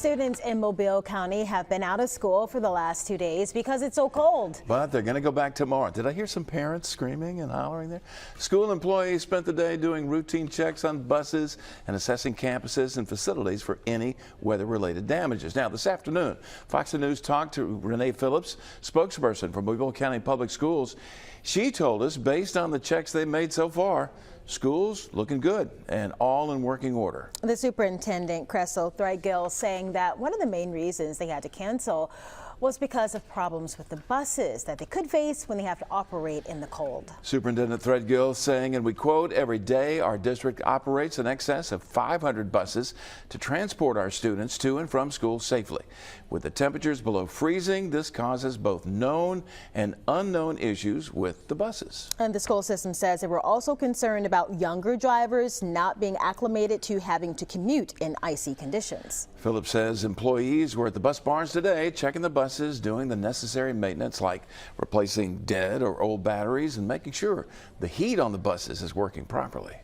Students in Mobile County have been out of school for the last 2 days because it's so cold. But they're going to go back tomorrow. Did I hear some parents screaming and hollering there? School employees spent the day doing routine checks on buses and assessing campuses and facilities for any weather-related damages. Now, this afternoon, Fox News talked to Renee Phillips, spokesperson for Mobile County Public Schools. She told us, based on the checks they made so far, schools looking good and all in working order. The superintendent, Cressel Threadgill, saying that one of the main reasons they had to cancel was because of problems with the buses that they could face when they have to operate in the cold. Superintendent Threadgill saying, and we quote, "Every day our district operates in excess of 500 buses to transport our students to and from school safely. With the temperatures below freezing, this causes both known and unknown issues with the buses." And the school system says they were also concerned about younger drivers not being acclimated to having to commute in icy conditions. Phillips says employees were at the bus barns today checking the buses, doing the necessary maintenance like replacing dead or old batteries and making sure the heat on the buses is working properly.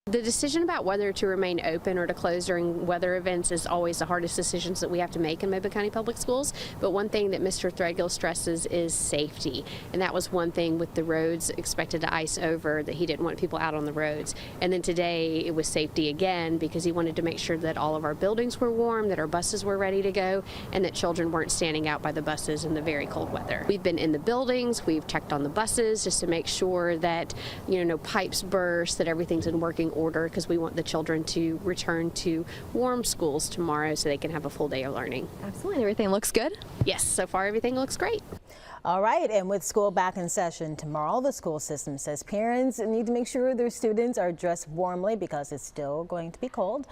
The decision about whether to remain open or to close during weather events is always the hardest decisions that we have to make in Mobile County Public Schools. But one thing that Mr. Threadgill stresses is safety. And that was one thing with the roads expected to ice over, that he didn't want people out on the roads. And then today it was safety again, because he wanted to make sure that all of our buildings were warm, that our buses were ready to go, and that children weren't standing out by the buses in the very cold weather. We've been in the buildings, we've checked on the buses just to make sure that, no pipes burst, that everything's in working order, because we want the children to return to warm schools tomorrow so they can have a full day of learning. Absolutely. Everything looks good? Yes, so far everything looks great. All right, and with school back in session tomorrow, the school system says parents need to make sure their students are dressed warmly because it's still going to be cold.